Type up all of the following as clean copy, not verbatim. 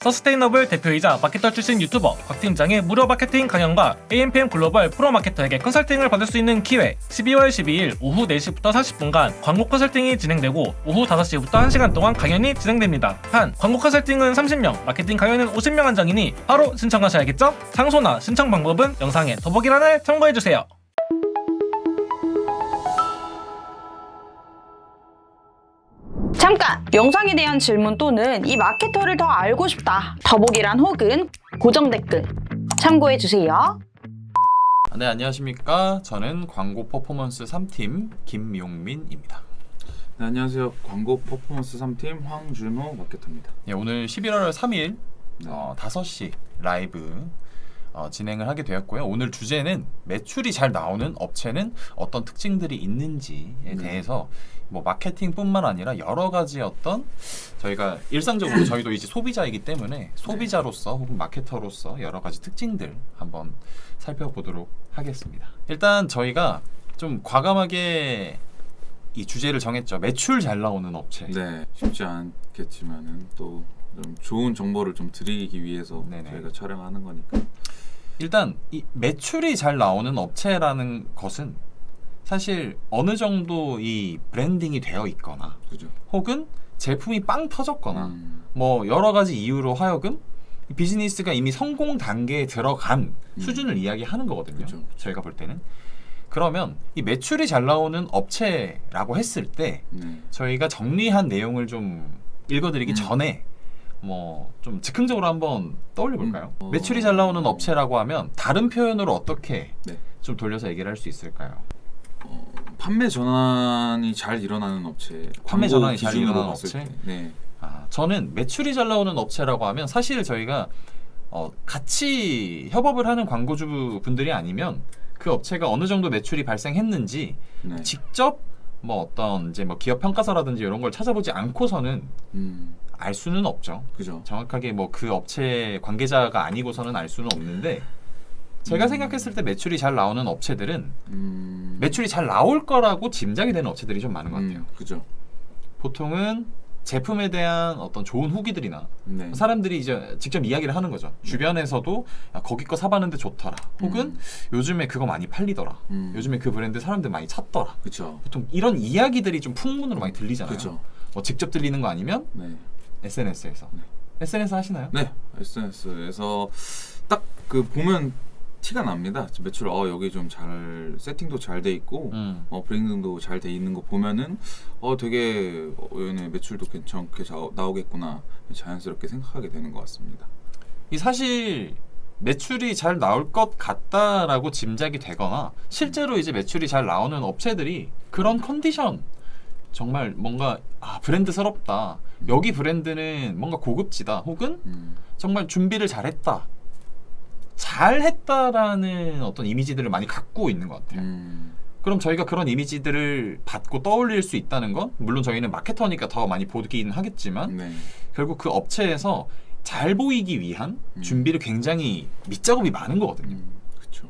서스테이너블 대표이자 마케터 출신 유튜버 곽 팀장의 무료 마케팅 강연과 AMPM 글로벌 프로 마케터에게 컨설팅을 받을 수 있는 기회. 12월 12일 오후 4시부터 40분간 광고 컨설팅이 진행되고 오후 5시부터 1시간 동안 강연이 진행됩니다. 한 광고 컨설팅은 30명, 마케팅 강연은 50명 한정이니 바로 신청하셔야겠죠? 상소나 신청 방법은 영상의 더보기란을 참고해주세요. 잠깐! 영상에 대한 질문 또는 이 마케터를 더 알고 싶다. 더보기란 혹은 고정 댓글 참고해주세요. 네, 안녕하십니까. 저는 광고 퍼포먼스 3팀 김용민입니다. 네, 안녕하세요. 광고 퍼포먼스 3팀 황준호 마케터입니다. 네, 오늘 11월 3일 네. 5시 라이브 진행을 하게 되었고요. 오늘 주제는 매출이 잘 나오는 업체는 어떤 특징들이 있는지에 대해서 뭐 마케팅뿐만 아니라 여러 가지 어떤 저희가 일상적으로 저희도 이제 소비자이기 때문에 소비자로서 혹은 마케터로서 여러 가지 특징들 한번 살펴보도록 하겠습니다. 일단 저희가 좀 과감하게 이 주제를 정했죠. 매출 잘 나오는 업체. 네, 쉽지 않겠지만은 또 좀 좋은 정보를 좀 드리기 위해서 네네. 저희가 촬영하는 거니까. 일단 이 매출이 잘 나오는 업체라는 것은 사실 어느 정도 이 브랜딩이 되어 있거나 그죠? 혹은 제품이 빵 터졌거나 뭐 여러 가지 이유로 하여금 이 비즈니스가 이미 성공 단계에 들어간 수준을 이야기하는 거거든요. 그쵸. 저희가 볼 때는. 그러면 이 매출이 잘 나오는 업체라고 했을 때 네. 저희가 정리한 내용을 좀 읽어드리기 전에 뭐 좀 즉흥적으로 한번 떠올려 볼까요? 매출이 잘 나오는 업체라고 하면 다른 표현으로 어떻게 네. 좀 돌려서 얘기를 할 수 있을까요? 판매 전환이 잘 일어나는 업체. 판매 광고 전환이 잘 기준으로 일어나는 봤을 업체? 때. 네. 저는 매출이 잘 나오는 업체라고 하면 사실 저희가 같이 협업을 하는 광고주 분들이 아니면 그 업체가 어느 정도 매출이 발생했는지 네. 직접 뭐 어떤 이제 뭐 기업 평가서라든지 이런 걸 찾아보지 않고서는 알 수는 없죠. 그죠? 정확하게 뭐 그 업체 관계자가 아니고서는 알 수는 없는데 제가 생각했을 때 매출이 잘 나오는 업체들은 매출이 잘 나올 거라고 짐작이 되는 업체들이 좀 많은 것 같아요. 그죠? 보통은 제품에 대한 어떤 좋은 후기들이나 네. 사람들이 이제 직접 이야기를 하는 거죠. 주변에서도 야, 거기 거 사봤는데 좋더라. 혹은 요즘에 그거 많이 팔리더라. 요즘에 그 브랜드 사람들 많이 찾더라. 그죠? 보통 이런 이야기들이 좀 풍문으로 많이 들리잖아요. 그죠? 뭐 직접 들리는 거 아니면 네. SNS에서. SNS 하시나요? 네, SNS에서 딱 그 보면 티가 납니다. 매출 여기 좀 잘 세팅도 잘 돼 있고 브랜딩도 잘 돼 있는 거 보면은 되게 얘네 매출도 괜찮게 나오겠구나 자연스럽게 생각하게 되는 것 같습니다. 이 사실 매출이 잘 나올 것 같다라고 짐작이 되거나 실제로 이제 매출이 잘 나오는 업체들이 그런 컨디션 정말 뭔가 브랜드스럽다. 여기 브랜드는 뭔가 고급지다. 혹은 정말 준비를 잘했다. 잘했다라는 어떤 이미지들을 많이 갖고 있는 것 같아요. 그럼 저희가 그런 이미지들을 받고 떠올릴 수 있다는 건 물론 저희는 마케터니까 더 많이 보긴 하겠지만 네. 결국 그 업체에서 잘 보이기 위한 준비를 굉장히 밑작업이 많은 거거든요. 그렇죠.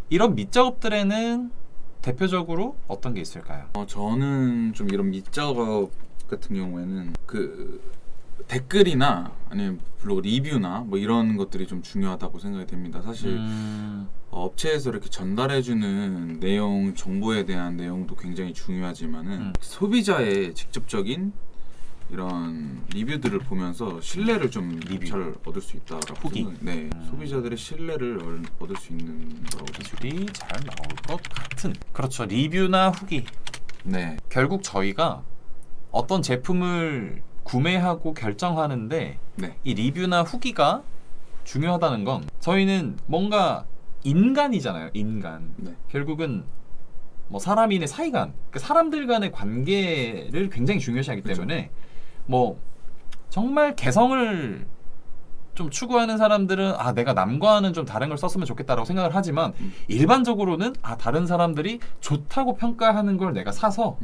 이런 밑작업들에는 대표적으로 어떤 게 있을까요? 저는 좀 이런 밑작업 같은 경우에는 그 댓글이나 아니면 블로그 리뷰나 뭐 이런 것들이 좀 중요하다고 생각이 됩니다. 사실 업체에서 이렇게 전달해주는 내용, 정보에 대한 내용도 굉장히 중요하지만은 소비자의 직접적인 이런 리뷰들을 보면서 신뢰를 좀 잘 얻을 수 있다라고 후기. 네, 소비자들의 신뢰를 얻을 수 있는 거라고 매출이 잘 나올 것 같은. 그렇죠. 리뷰나 후기. 네, 결국 저희가 어떤 제품을 구매하고 결정하는데 네, 이 리뷰나 후기가 중요하다는 건 저희는 뭔가 인간이잖아요. 인간. 네, 결국은 뭐 사람인의 사이간, 그러니까 사람들 간의 관계를 굉장히 중요시하기 때문에 뭐 정말 개성을 좀 추구하는 사람들은 내가 남과는 좀 다른 걸 썼으면 좋겠다라고 생각을 하지만 일반적으로는 다른 사람들이 좋다고 평가하는 걸 내가 사서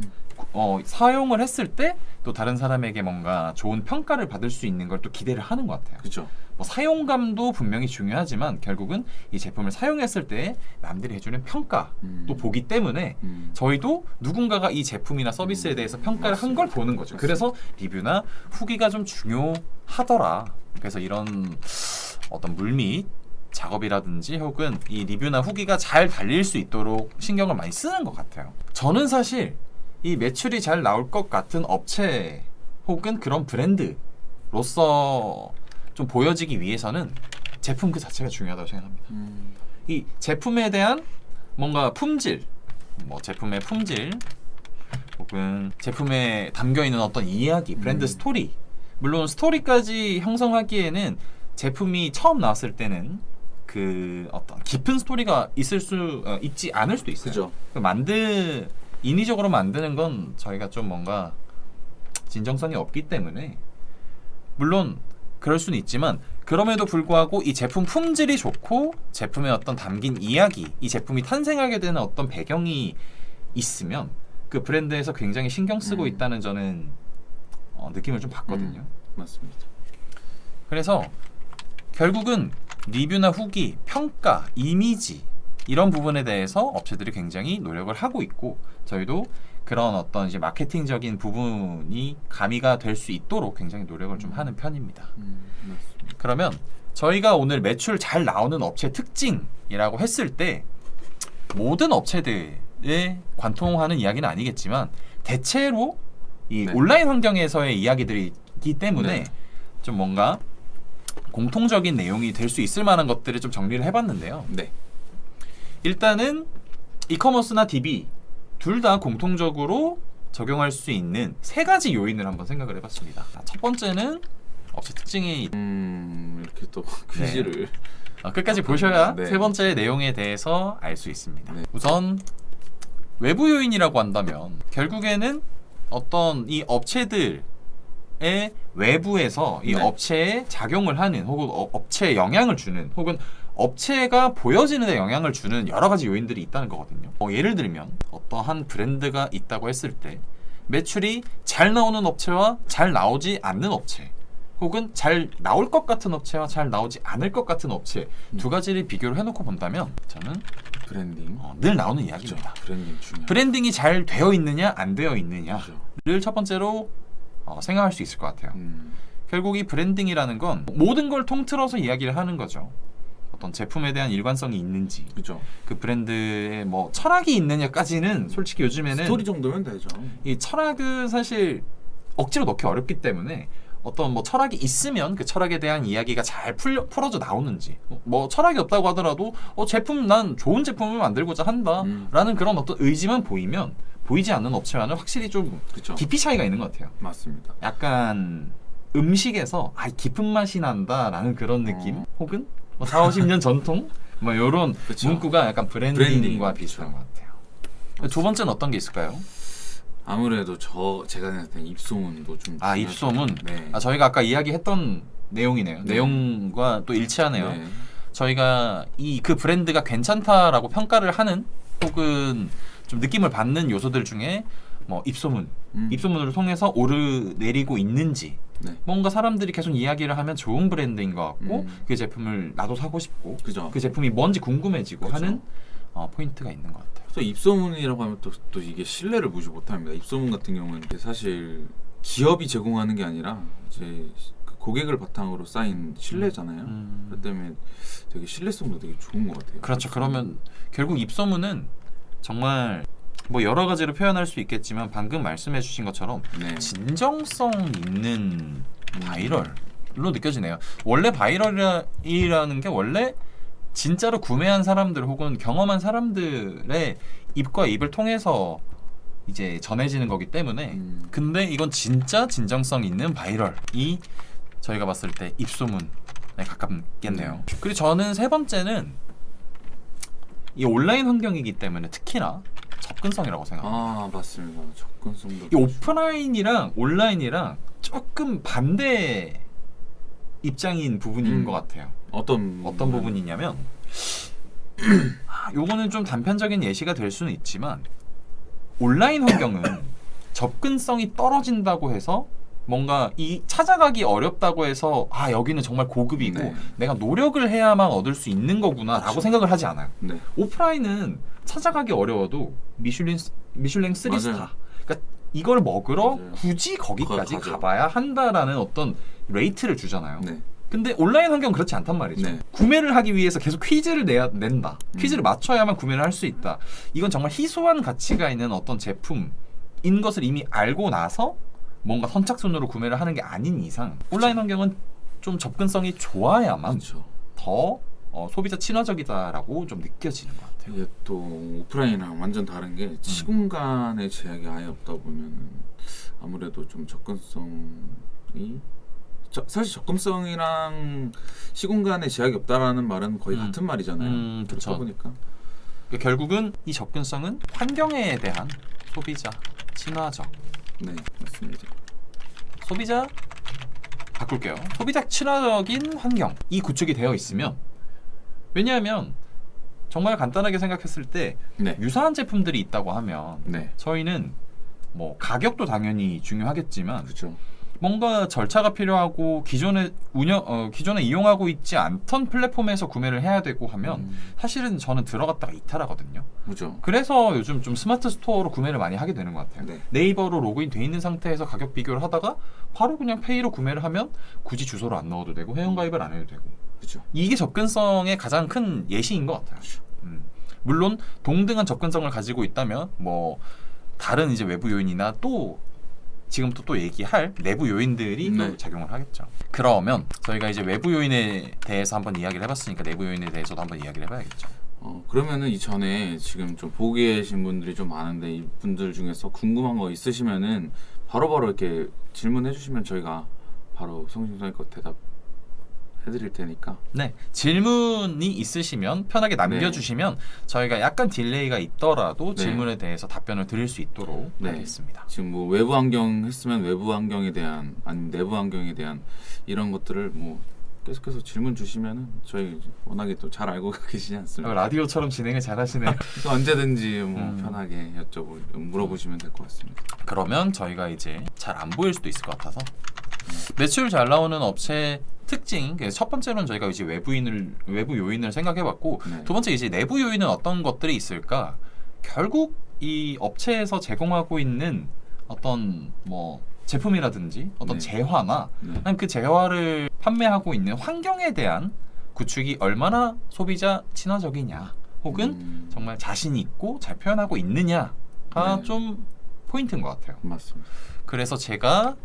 사용을 했을 때 또 다른 사람에게 뭔가 좋은 평가를 받을 수 있는 걸 또 기대를 하는 것 같아요. 그렇죠. 뭐 사용감도 분명히 중요하지만 결국은 이 제품을 사용했을 때 남들이 해주는 평가도 보기 때문에 저희도 누군가가 이 제품이나 서비스에 대해서 평가를 한 걸 보는 거죠. 맞습니다. 그래서 리뷰나 후기가 좀 중요하더라. 그래서 이런 어떤 물밑 작업이라든지 혹은 이 리뷰나 후기가 잘 달릴 수 있도록 신경을 많이 쓰는 것 같아요. 저는 사실 이 매출이 잘 나올 것 같은 업체 혹은 그런 브랜드로서 좀 보여지기 위해서는 제품 그 자체가 중요하다고 생각합니다. 이 제품에 대한 뭔가 품질, 뭐 제품의 품질 혹은 제품에 담겨있는 어떤 이야기, 브랜드 스토리, 물론 스토리까지 형성하기에는 제품이 처음 나왔을 때는 그 어떤 깊은 스토리가 있지 않을 수도 있어요. 그죠. 인위적으로 만드는 건 저희가 좀 뭔가 진정성이 없기 때문에 물론 그럴 수는 있지만 그럼에도 불구하고 이 제품 품질이 좋고 제품에 어떤 담긴 이야기, 이 제품이 탄생하게 되는 어떤 배경이 있으면 그 브랜드에서 굉장히 신경 쓰고 있다는 저는 느낌을 좀 받거든요. 맞습니다. 그래서 결국은 리뷰나 후기, 평가, 이미지 이런 부분에 대해서 업체들이 굉장히 노력을 하고 있고 저희도 그런 어떤 이제 마케팅적인 부분이 가미가 될 수 있도록 굉장히 노력을 좀 하는 편입니다. 맞습니다. 그러면 저희가 오늘 매출 잘 나오는 업체 특징이라고 했을 때 모든 업체들에 관통하는 이야기는 아니겠지만 대체로 이 네. 온라인 환경에서의 이야기들이기 때문에 네. 좀 뭔가 공통적인 내용이 될 수 있을 만한 것들을 좀 정리를 해봤는데요. 네. 일단은 이커머스나 DB 둘 다 공통적으로 적용할 수 있는 세 가지 요인을 한번 생각을 해봤습니다. 첫 번째는 업체 특징이 이렇게 또 퀴즈를 끝까지 보셔야 네. 세 번째 내용에 대해서 알 수 있습니다. 네. 우선 외부 요인이라고 한다면 결국에는 어떤 이 업체들의 외부에서 이 네. 업체에 작용을 하는 혹은 업체에 영향을 주는 혹은 업체가 보여지는 데 영향을 주는 여러 가지 요인들이 있다는 거거든요. 예를 들면 어떠한 브랜드가 있다고 했을 때 매출이 잘 나오는 업체와 잘 나오지 않는 업체 혹은 잘 나올 것 같은 업체와 잘 나오지 않을 것 같은 업체 두 가지를 비교를 해놓고 본다면 저는 브랜딩. 늘 나오는 그죠. 이야기입니다. 브랜딩 중요. 브랜딩이 잘 되어 있느냐 안 되어 있느냐를 그죠. 첫 번째로 생각할 수 있을 것 같아요. 결국 이 브랜딩이라는 건 모든 걸 통틀어서 이야기를 하는 거죠. 어떤 제품에 대한 일관성이 있는지, 그죠. 그 브랜드의 뭐 철학이 있느냐까지는 솔직히 요즘에는 스토리 정도면 되죠. 이 철학은 사실 억지로 넣기 어렵기 때문에 어떤 뭐 철학이 있으면 그 철학에 대한 이야기가 잘 풀어져 나오는지, 뭐 철학이 없다고 하더라도 제품 난 좋은 제품을 만들고자 한다라는 그런 어떤 의지만 보이면 보이지 않는 업체와는 확실히 좀 그죠. 깊이 차이가 있는 것 같아요. 맞습니다. 약간 음식에서 깊은 맛이 난다라는 그런 느낌 혹은 뭐 4, 50년 전통 뭐 이런 그쵸. 문구가 약간 브랜딩과 브랜딩, 비슷한 그쵸. 것 같아요. 두 번째는 어떤 게 있을까요? 아무래도 제가 생각할 때 입소문도 좀 입소문. 네. 저희가 아까 이야기했던 내용이네요. 네. 내용과 또 일치하네요. 네. 저희가 그 브랜드가 괜찮다라고 평가를 하는 혹은 좀 느낌을 받는 요소들 중에 뭐 입소문, 입소문을 통해서 오르내리고 있는지 네. 뭔가 사람들이 계속 이야기를 하면 좋은 브랜드인 것 같고 그 제품을 나도 사고 싶고 그죠. 그 제품이 뭔지 궁금해지고 그죠. 하는 포인트가 있는 것 같아요. 또 입소문이라고 하면 또 이게 신뢰를 무시 못합니다. 입소문 같은 경우는 사실 기업이 제공하는 게 아니라 이제 그 고객을 바탕으로 쌓인 신뢰잖아요. 그렇기 때문에 되게 신뢰성도 되게 좋은 것 같아요. 그렇죠. 그러면 결국 입소문은 정말 뭐 여러 가지로 표현할 수 있겠지만 방금 말씀해주신 것처럼 네. 진정성 있는 바이럴로 느껴지네요. 원래 바이럴이라는 게 원래 진짜로 구매한 사람들 혹은 경험한 사람들의 입과 입을 통해서 이제 전해지는 거기 때문에 근데 이건 진짜 진정성 있는 바이럴이 저희가 봤을 때 입소문에 가깝겠네요. 그리고 저는 세 번째는 이 온라인 환경이기 때문에 특히나 접근성이라고 생각합니다. 맞습니다. 접근성도 이 오프라인이랑 온라인이랑 조금 반대 입장인 부분인 것 같아요. 어떤 부분이냐면 요거는 좀 단편적인 예시가 될 수는 있지만 온라인 환경은 접근성이 떨어진다고 해서 뭔가 이 찾아가기 어렵다고 해서 여기는 정말 고급이고 네. 내가 노력을 해야만 얻을 수 있는 거구나라고 그렇죠. 생각을 하지 않아요. 네. 오프라인은 찾아가기 어려워도 미슐랭 3스타 맞아요. 그러니까 이걸 먹으러 맞아요. 굳이 거기까지 가죠. 가봐야 한다라는 어떤 레이트를 주잖아요. 네. 근데 온라인 환경은 그렇지 않단 말이죠. 네. 구매를 하기 위해서 계속 퀴즈를 낸다. 퀴즈를 맞춰야만 구매를 할 수 있다. 이건 정말 희소한 가치가 있는 어떤 제품인 것을 이미 알고 나서 뭔가 선착순으로 구매를 하는 게 아닌 이상 온라인 환경은 좀 접근성이 좋아야만 그렇죠. 더 소비자 친화적이다라고 좀 느껴지는 것 같아요. 이게 또 오프라인이랑 완전 다른 게 시공간의 제약이 아예 없다 보면은 아무래도 좀 접근성이 사실 접근성이랑 시공간의 제약이 없다라는 말은 거의 같은 말이잖아요. 그렇죠. 그렇다 보니까 그러니까 결국은 이 접근성은 환경에 대한 소비자 친화적 네 맞습니다. 소비자 바꿀게요. 소비자 친화적인 환경 이 구축이 되어 있으면 왜냐하면 정말 간단하게 생각했을 때 네. 유사한 제품들이 있다고 하면 네. 저희는 뭐 가격도 당연히 중요하겠지만 그렇죠. 뭔가 절차가 필요하고 기존에 이용하고 있지 않던 플랫폼에서 구매를 해야 되고 하면 사실은 저는 들어갔다가 이탈하거든요. 그렇죠. 그래서 요즘 좀 스마트 스토어로 구매를 많이 하게 되는 것 같아요. 네. 네이버로 로그인 돼 있는 상태에서 가격 비교를 하다가 바로 그냥 페이로 구매를 하면 굳이 주소를 안 넣어도 되고 회원가입을 안 해도 되고 그렇죠. 이게 접근성의 가장 큰 예시인 것 같아요. 물론 동등한 접근성을 가지고 있다면 뭐 다른 이제 외부 요인이나 또 지금부터 또 얘기할 내부 요인들이 네. 또 작용을 하겠죠. 그러면 저희가 이제 외부 요인에 대해서 한번 이야기를 해봤으니까 내부 요인에 대해서도 한번 이야기를 해봐야겠죠. 그러면은 이전에 지금 좀 보고 계신 분들이 좀 많은데 이분들 중에서 궁금한 거 있으시면은 바로바로 이렇게 질문해 주시면 저희가 바로 성심성의껏 대답해드릴 테니까. 네, 질문이 있으시면 편하게 남겨주시면 저희가 약간 딜레이가 있더라도 네. 질문에 대해서 답변을 드릴 수 있도록 네. 하겠습니다. 지금 뭐 외부 환경 했으면 외부 환경에 대한 아니면 내부 환경에 대한 이런 것들을 뭐 계속해서 질문 주시면은 저희 워낙에 또 잘 알고 계시지 않습니까? 라디오처럼 진행을 잘하시네요. 또 언제든지 뭐 편하게 물어보시면 될 것 같습니다. 그러면 저희가 이제 잘 안 보일 수도 있을 것 같아서 매출 잘 나오는 업체 특징 첫 번째로는 저희가 이제 외부 요인을 생각해봤고 네. 두 번째 이제 내부 요인은 어떤 것들이 있을까? 결국 이 업체에서 제공하고 있는 어떤 뭐 제품이라든지 어떤 네. 재화나 네. 아니면 그 재화를 판매하고 있는 환경에 대한 구축이 얼마나 소비자 친화적이냐 혹은 정말 자신 있고 잘 표현하고 있느냐가 네. 좀 포인트인 것 같아요. 맞습니다. 그래서 제가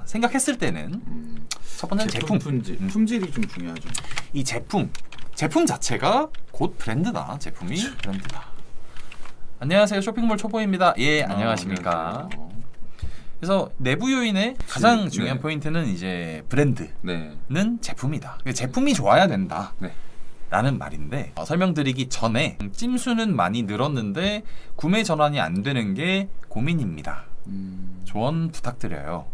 생각했을 때는 첫 번째는 제품. 품질이 좀 중요하죠. 이 제품 자체가 곧 브랜드다. 제품이 브랜드다. 안녕하세요. 쇼핑몰 초보입니다. 예, 안녕하십니까. 안녕하세요. 그래서 내부 요인의 가장 네. 중요한 포인트는 이제 브랜드는 네. 제품이다. 제품이 좋아야 된다. 네. 라는 말인데 설명드리기 전에 찜수는 많이 늘었는데 구매 전환이 안 되는 게 고민입니다. 조언 부탁드려요.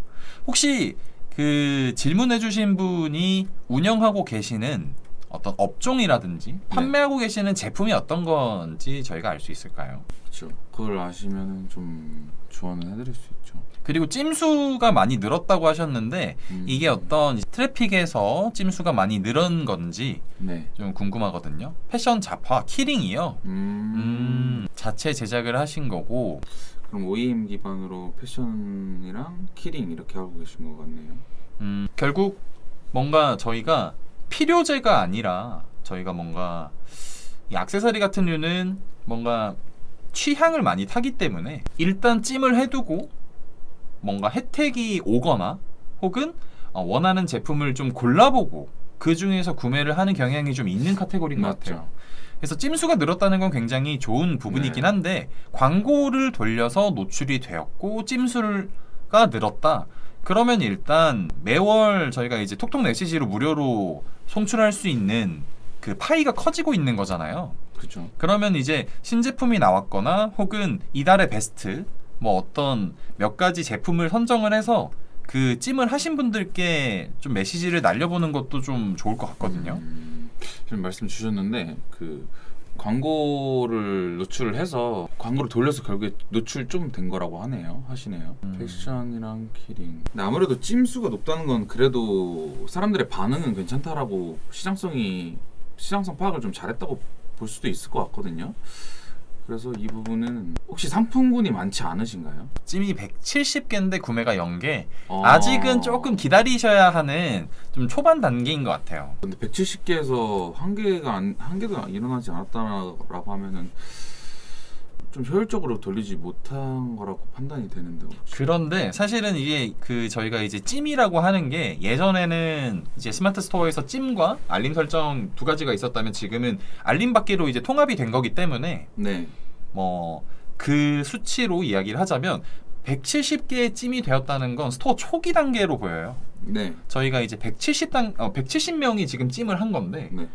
혹시 그 질문해주신 분이 운영하고 계시는 어떤 업종이라든지 판매하고 계시는 제품이 어떤 건지 저희가 알 수 있을까요? 그렇죠. 그걸 아시면은 좀 조언을 해드릴 수 있죠. 그리고 찜수가 많이 늘었다고 하셨는데 이게 어떤 트래픽에서 찜수가 많이 늘은 건지 네. 좀 궁금하거든요. 패션 잡화 키링이요. 자체 제작을 하신 거고 그럼 OEM 기반으로 패션이랑 키링 이렇게 하고 계신 것 같네요. 결국 뭔가 저희가 필요제가 아니라 저희가 뭔가 이 액세서리 같은 류는 뭔가 취향을 많이 타기 때문에 일단 찜을 해두고 뭔가 혜택이 오거나 혹은 원하는 제품을 좀 골라보고 그 중에서 구매를 하는 경향이 좀 있는 카테고리인 것 맞죠. 같아요. 그래서 찜수가 늘었다는 건 굉장히 좋은 부분이긴 네. 한데 광고를 돌려서 노출이 되었고 찜수가 늘었다. 그러면 일단 매월 저희가 이제 톡톡 메시지로 무료로 송출할 수 있는 그 파이가 커지고 있는 거잖아요. 그렇죠. 그러면 이제 신제품이 나왔거나 혹은 이달의 베스트 뭐 어떤 몇 가지 제품을 선정을 해서 그 찜을 하신 분들께 좀 메시지를 날려보는 것도 좀 좋을 것 같거든요. 지금 말씀 주셨는데 그 광고를 노출을 해서 광고를 돌려서 결국에 노출 좀 된 거라고 하시네요. 패션이랑 키링. 근데 아무래도 찜수가 높다는 건 그래도 사람들의 반응은 괜찮다라고 시장성 파악을 좀 잘했다고 볼 수도 있을 것 같거든요. 그래서 이 부분은 혹시 상품군이 많지 않으신가요? 찜이 170개인데 구매가 0개. 어. 아직은 조금 기다리셔야 하는 좀 초반 단계인 것 같아요. 근데 170개에서 한 개도 일어나지 않았다라고 하면은 좀 효율적으로 돌리지 못한 거라고 판단이 되는데 혹시. 그런데 사실은 이게 그 저희가 이제 찜이라고 하는 게 예전에는 이제 스마트 스토어에서 찜과 알림 설정 두 가지가 있었다면 지금은 알림 받기로 이제 통합이 된 거기 때문에 네. 뭐 그 수치로 이야기를 하자면 170개의 찜이 되었다는 건 스토어 초기 단계로 보여요. 네. 저희가 이제 170명이 지금 찜을 한 건데 네.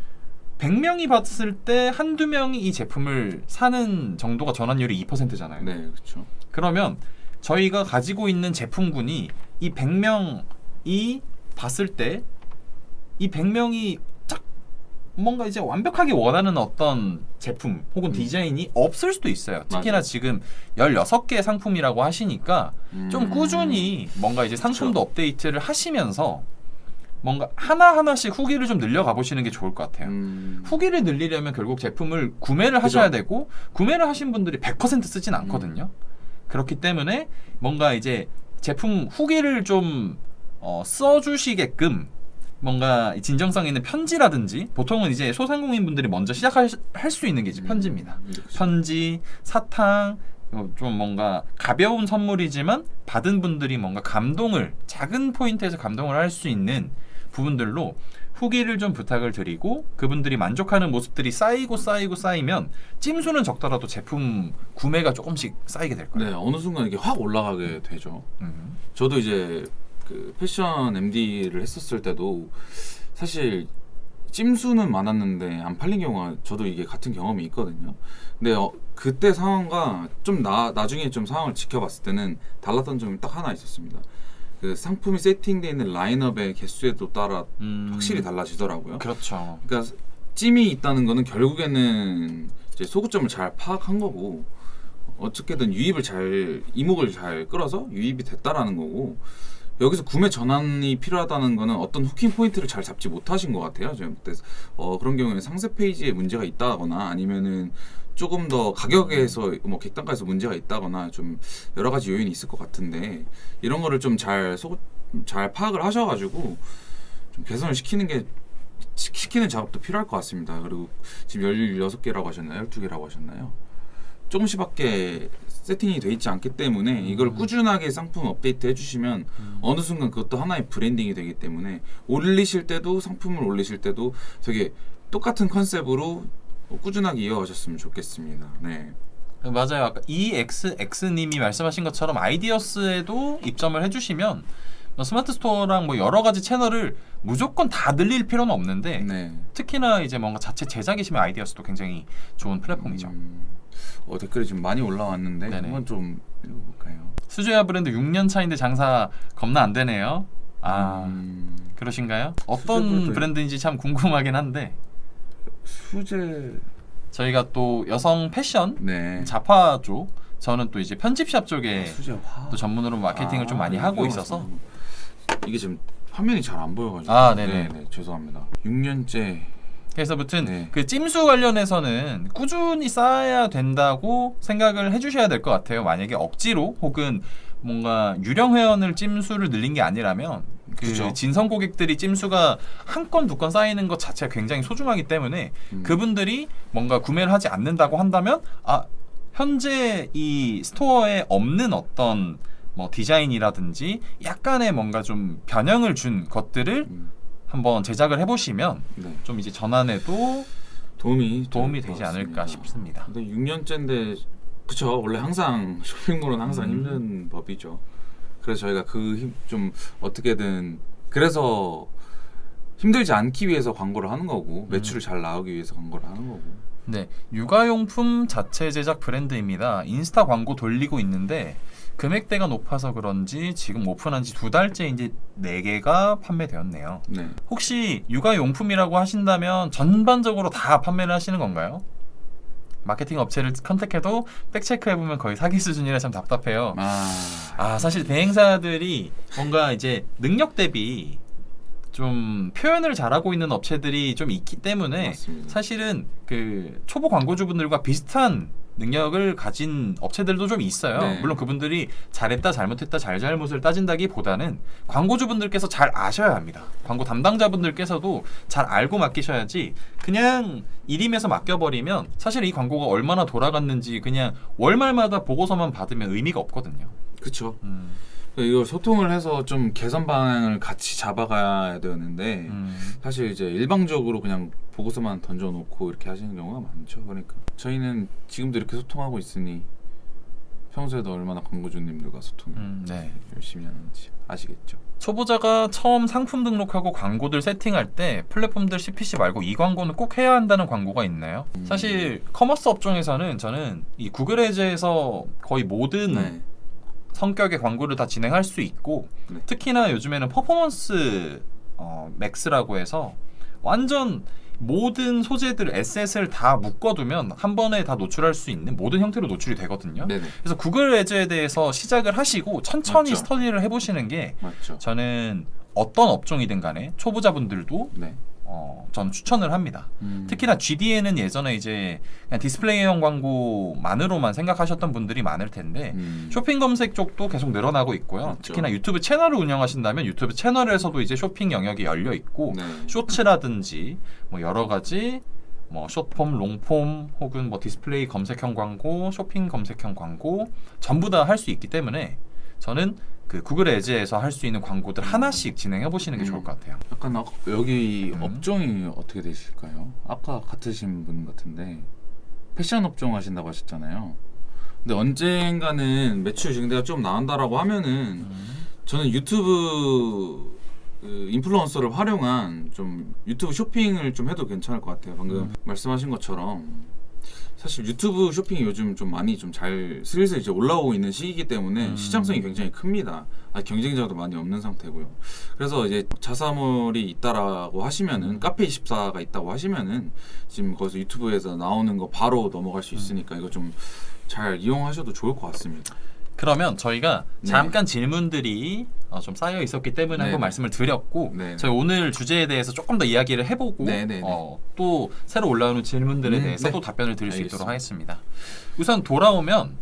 100명이 봤을 때 한두 명이 이 제품을 사는 정도가 전환율이 2%잖아요. 네, 그렇죠. 그러면 저희가 가지고 있는 제품군이 이 100명이 봤을 때 이 100명이 딱 뭔가 이제 완벽하게 원하는 어떤 제품 혹은 디자인이 없을 수도 있어요. 특히나 맞아요. 지금 16개의 상품이라고 하시니까 좀 꾸준히 뭔가 이제 상품도 업데이트를 하시면서 뭔가 하나하나씩 후기를 좀 늘려가 보시는 게 좋을 것 같아요. 후기를 늘리려면 결국 제품을 구매를 하셔야 되고 구매를 하신 분들이 100% 쓰진 않거든요. 그렇기 때문에 뭔가 이제 제품 후기를 좀 써주시게끔 뭔가 진정성 있는 편지라든지 보통은 이제 소상공인분들이 먼저 시작할 수 있는 게 이제 편지입니다. 그렇죠. 편지, 사탕, 좀 뭔가 가벼운 선물이지만 받은 분들이 뭔가 감동을 작은 포인트에서 감동을 할 수 있는 부분들로 후기를 좀 부탁을 드리고 그분들이 만족하는 모습들이 쌓이면 찜수는 적더라도 제품 구매가 조금씩 쌓이게 될 거예요. 네, 어느 순간 이게 확 올라가게 되죠. 저도 이제 그 패션 MD를 했었을 때도 사실 찜수는 많았는데 안 팔린 경우가 저도 이게 같은 경험이 있거든요. 근데 그때 상황과 좀 나중에 좀 상황을 지켜봤을 때는 달랐던 점이 딱 하나 있었습니다. 그 상품이 세팅되어 있는 라인업의 개수에도 따라 확실히 달라지더라고요. 그렇죠. 그러니까 찜이 있다는 거는 결국에는 이제 소구점을 잘 파악한 거고 어떻게든 이목을 잘 끌어서 유입이 됐다라는 거고 여기서 구매 전환이 필요하다는 거는 어떤 후킹 포인트를 잘 잡지 못하신 것 같아요. 제가 그때 그런 경우에는 상세 페이지에 문제가 있다거나 아니면은 조금 더 가격에서 뭐 객단가에서 문제가 있다거나 좀 여러 가지 요인이 있을 것 같은데 이런 거를 좀 잘 파악을 하셔가지고 좀 개선을 시키는 작업도 필요할 것 같습니다. 그리고 지금 16개라고 하셨나요? 12개라고 하셨나요? 조금씩밖에 세팅이 돼 있지 않기 때문에 이걸 꾸준하게 상품 업데이트 해주시면 어느 순간 그것도 하나의 브랜딩이 되기 때문에 상품을 올리실 때도 되게 똑같은 컨셉으로 꾸준하게 이어가셨으면 좋겠습니다. 네. 맞아요. 아까 EXX님이 말씀하신 것처럼 아이디어스에도 입점을 해주시면 스마트 스토어랑 뭐 여러 가지 채널을 무조건 다 늘릴 필요는 없는데 네. 특히나 이제 뭔가 자체 제작이시면 아이디어스도 굉장히 좋은 플랫폼이죠. 댓글이 지금 많이 올라왔는데 네네. 한번 좀 읽어볼까요? 수제화 브랜드 6년 차인데 장사 겁나 안 되네요. 그러신가요? 어떤 브랜드인지 참 궁금하긴 한데 수제 저희가 또 여성 패션 네. 자파 쪽 저는 또 이제 편집샵 쪽에 수제화 또 전문으로 마케팅을 좀 많이 하고 있어서 이게 지금 화면이 잘 안 보여가지고 네네. 네, 죄송합니다. 6년째 그래서 무튼 네. 그 찜수 관련해서는 꾸준히 쌓아야 된다고 생각을 해주셔야 될 것 같아요. 만약에 억지로 혹은 뭔가 유령 회원을 찜수를 늘린 게 아니라면 그 그죠. 진성 고객들이 찜수가 한 건 두 건 쌓이는 것 자체가 굉장히 소중하기 때문에 그분들이 뭔가 구매를 하지 않는다고 한다면 현재 이 스토어에 없는 어떤 뭐 디자인이라든지 약간의 뭔가 좀 변형을 준 것들을 한번 제작을 해보시면 네. 좀 이제 전환에도 도움이 되지 않을까 싶습니다. 근데 6년째인데 그쵸, 원래 항상 쇼핑몰은 항상 힘든 법이죠. 그래서 저희가 좀 어떻게든 그래서 힘들지 않기 위해서 광고를 하는 거고 매출을 잘 나오기 위해서 광고를 하는 거고. 네, 육아용품 자체 제작 브랜드입니다. 인스타 광고 돌리고 있는데 금액대가 높아서 그런지 지금 오픈한 지 2달째 이제 4개가 판매되었네요. 네. 혹시 육아용품이라고 하신다면 전반적으로 다 판매를 하시는 건가요? 마케팅 업체를 컨택해도 백체크해보면 거의 사기 수준이라 참 답답해요. 사실 대행사들이 뭔가 이제 능력 대비 좀 표현을 잘하고 있는 업체들이 좀 있기 때문에 맞습니다. 사실은 그 초보 광고주분들과 비슷한 능력을 가진 업체들도 좀 있어요. 네. 물론 그분들이 잘했다 잘못했다 잘잘못을 따진다기보다는 광고주분들께서 잘 아셔야 합니다. 광고 담당자분들께서도 잘 알고 맡기셔야지 그냥 일임에서 맡겨버리면 사실 이 광고가 얼마나 돌아갔는지 그냥 월말마다 보고서만 받으면 의미가 없거든요. 그쵸. 이걸 소통을 해서 좀 개선 방향을 같이 잡아가야 되는데 사실 이제 일방적으로 그냥 보고서만 던져놓고 이렇게 하시는 경우가 많죠. 그러니까 저희는 지금도 이렇게 소통하고 있으니 평소에도 얼마나 광고주님들과 소통을 네. 열심히 하는지 아시겠죠. 초보자가 처음 상품 등록하고 광고들 세팅할 때 플랫폼들 CPC 말고 이 광고는 꼭 해야 한다는 광고가 있나요? 사실 커머스 업종에서는 저는 이 구글 애즈에서 거의 모든 네. 성격의 광고를 다 진행할 수 있고 네. 특히나 요즘에는 퍼포먼스 맥스라고 해서 완전 모든 소재들 에셋을 다 묶어두면 한 번에 다 노출할 수 있는 모든 형태로 노출이 되거든요. 네네. 그래서 구글 애즈에 대해서 시작을 하시고 천천히 맞죠. 스터디를 해보시는 게 맞죠. 저는 어떤 업종이든 간에 초보자분들도 네. 저는 추천을 합니다. 특히나 GDN은 예전에 이제 그냥 디스플레이형 광고만으로만 생각하셨던 분들이 많을 텐데 쇼핑 검색 쪽도 계속 늘어나고 있고요. 맞죠. 특히나 유튜브 채널을 운영하신다면 유튜브 채널에서도 이제 쇼핑 영역이 열려 있고 네. 쇼츠라든지 뭐 여러 가지 뭐 숏폼, 롱폼 혹은 뭐 디스플레이 검색형 광고, 쇼핑 검색형 광고 전부 다 할 수 있기 때문에 저는 그 구글 애즈에서 할 수 있는 광고들 하나씩 진행해 보시는 게 좋을 것 같아요. 약간 여기 업종이 어떻게 되실까요? 아까 같으신 분 같은데 패션 업종 하신다고 하셨잖아요. 근데 언젠가는 매출 증대가 좀 나온다라고 하면은 저는 유튜브 인플루언서를 활용한 좀 유튜브 쇼핑을 좀 해도 괜찮을 것 같아요. 방금 말씀하신 것처럼 사실 유튜브 쇼핑이 요즘 좀 많이 좀 잘 슬슬 이제 올라오고 있는 시기이기 때문에 시장성이 굉장히 큽니다. 경쟁자도 많이 없는 상태고요. 그래서 이제 자사몰이 있다라고 하시면은 카페24가 있다고 하시면은 지금 거기서 유튜브에서 나오는 거 바로 넘어갈 수 있으니까 이거 좀 잘 이용하셔도 좋을 것 같습니다. 그러면 저희가 네. 잠깐 질문들이 좀 쌓여 있었기 때문에 네. 한번 말씀을 드렸고 네. 저희 오늘 주제에 대해서 조금 더 이야기를 해보고 네, 네, 네. 또 새로 올라오는 질문들에 대해서 네. 또 답변을 드릴 수 있도록 알겠습니다. 하겠습니다. 우선 돌아오면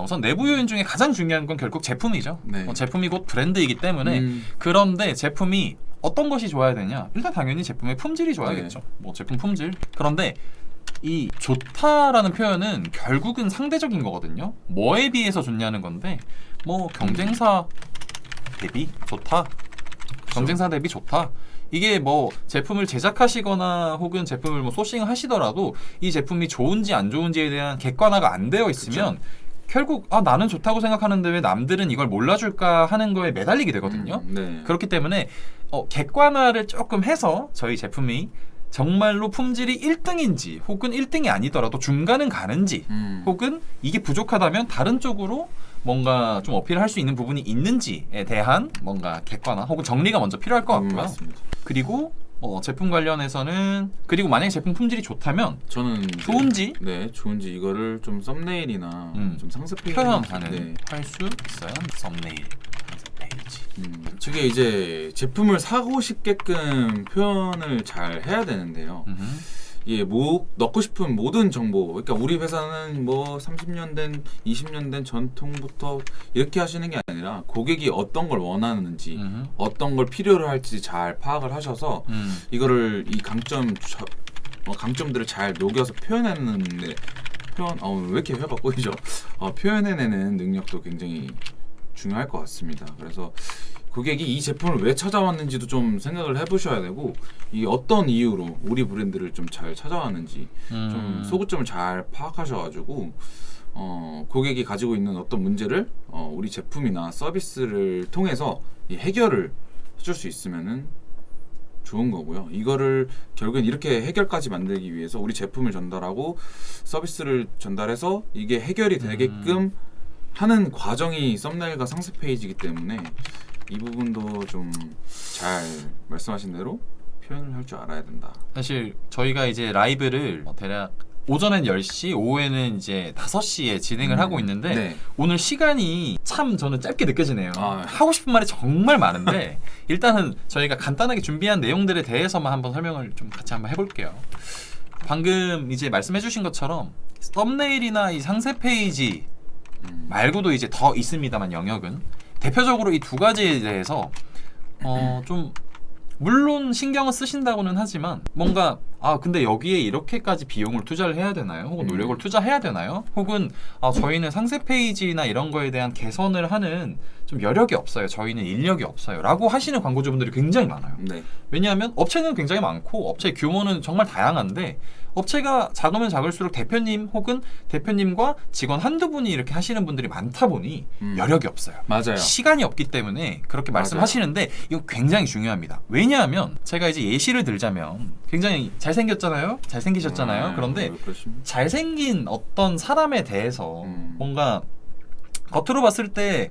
우선 내부 요인 중에 가장 중요한 건 결국 제품이죠. 네. 제품이 곧 브랜드이기 때문에 그런데 제품이 어떤 것이 좋아야 되냐? 일단 당연히 제품의 품질이 좋아야겠죠. 네. 뭐 제품 품질. 그런데 이 좋다라는 표현은 결국은 상대적인 거거든요. 뭐에 비해서 좋냐는 건데 뭐 경쟁사 대비 좋다. 경쟁사 대비 좋다. 이게 뭐 제품을 제작하시거나 혹은 제품을 뭐 소싱하시더라도 이 제품이 좋은지 안 좋은지에 대한 객관화가 안 되어 있으면 결국 나는 좋다고 생각하는데 왜 남들은 이걸 몰라줄까 하는 거에 매달리게 되거든요. 네. 그렇기 때문에 객관화를 조금 해서 저희 제품이 정말로 품질이 1등인지 혹은 1등이 아니더라도 중간은 가는지 혹은 이게 부족하다면 다른 쪽으로 뭔가 좀 어필할 수 있는 부분이 있는지에 대한 뭔가 객관화 혹은 정리가 먼저 필요할 것 같고요. 맞습니다. 그리고 제품 관련해서는 그리고 만약에 제품 품질이 좋다면 저는 좋은지 좋은지 이거를 좀 썸네일이나 좀 상세 페이지 표현하는 할 수 있어요. 썸네일 페이지. 저게 이제 제품을 사고 싶게끔 표현을 잘 해야 되는데요. 예, 넣고 싶은 모든 정보, 그러니까 우리 회사는 뭐 30년 된, 20년 된 전통부터 이렇게 하시는 게 아니라 고객이 어떤 걸 원하는지, 어떤 걸 필요로 할지 잘 파악을 하셔서 이거를 이 강점들을 잘 녹여서 표현해내는데 왜 이렇게 회가 꼬이죠? 표현해내는 능력도 굉장히 중요할 것 같습니다. 그래서 고객이 이 제품을 왜 찾아왔는지도 좀 생각을 해보셔야 되고 이 어떤 이유로 우리 브랜드를 좀 잘 찾아왔는지 좀 소구점을 잘 파악하셔가지고 고객이 가지고 있는 어떤 문제를 우리 제품이나 서비스를 통해서 이 해결을 해줄 수 있으면은 좋은 거고요. 이거를 결국엔 이렇게 해결까지 만들기 위해서 우리 제품을 전달하고 서비스를 전달해서 이게 해결이 되게끔 하는 과정이 썸네일과 상세 페이지이기 때문에 이 부분도 좀 잘 말씀하신 대로 표현을 할 줄 알아야 된다. 사실 저희가 이제 라이브를 대략 오전엔 10시, 오후에는 이제 5시에 진행을 하고 있는데 네. 오늘 시간이 참 저는 짧게 느껴지네요. 아. 하고 싶은 말이 정말 많은데 일단은 저희가 간단하게 준비한 내용들에 대해서만 한번 설명을 좀 같이 한번 해볼게요. 방금 이제 말씀해주신 것처럼 썸네일이나 이 상세 페이지 말고도 이제 더 있습니다만 영역은 대표적으로 이 두 가지에 대해서 좀 물론 신경을 쓰신다고는 하지만 뭔가 근데 여기에 이렇게까지 비용을 투자를 해야 되나요? 혹은 노력을 투자해야 되나요? 혹은 저희는 상세 페이지나 이런 거에 대한 개선을 하는 좀 여력이 없어요. 저희는 인력이 없어요. 라고 하시는 광고주분들이 굉장히 많아요. 네. 왜냐하면 업체는 굉장히 많고 업체 규모는 정말 다양한데 업체가 작으면 작을수록 대표님 혹은 대표님과 직원 한두 분이 이렇게 하시는 분들이 많다 보니 여력이 없어요. 맞아요. 시간이 없기 때문에 그렇게 맞아요. 말씀하시는데 이거 굉장히 중요합니다. 왜냐하면 제가 이제 예시를 들자면 굉장히 잘생겼잖아요. 잘생기셨잖아요. 그런데 잘생긴 어떤 사람에 대해서 뭔가 겉으로 봤을 때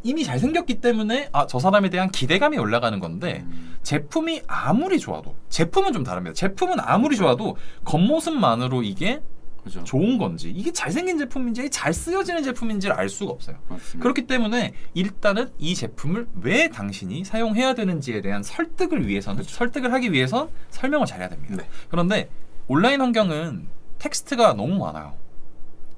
이미 잘생겼기 때문에 저 사람에 대한 기대감이 올라가는 건데 제품이 아무리 좋아도 제품은 좀 다릅니다. 제품은 아무리 좋아도 겉모습만으로 이게 그죠. 좋은 건지 이게 잘생긴 제품인지 잘 쓰여지는 제품인지를 알 수가 없어요. 맞습니다. 그렇기 때문에 일단은 이 제품을 왜 당신이 사용해야 되는지에 대한 설득을 하기 위해선 설명을 잘해야 됩니다. 네. 그런데 온라인 환경은 텍스트가 너무 많아요.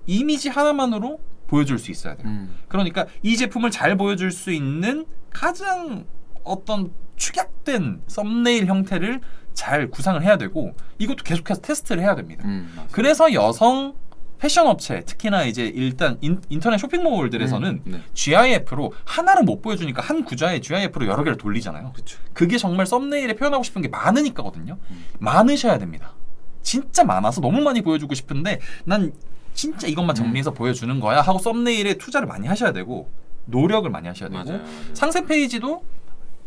이미지 하나만으로 보여줄 수 있어야 돼요. 그러니까 이 제품을 잘 보여줄 수 있는 가장 어떤 축약된 썸네일 형태를 잘 구상을 해야 되고 이것도 계속해서 테스트를 해야 됩니다. 그래서 여성 패션 업체 특히나 이제 일단 인터넷 쇼핑몰들에서는 GIF로 하나를 못 보여주니까 한 구좌에 GIF로 여러 개를 돌리잖아요. 그쵸. 그게 정말 썸네일에 표현하고 싶은 게 많으니까거든요. 많으셔야 됩니다. 진짜 많아서 너무 많이 보여주고 싶은데 난 진짜 이것만 정리해서 보여주는 거야 하고 썸네일에 투자를 많이 하셔야 되고 노력을 많이 하셔야 되고 맞아요. 상세 페이지도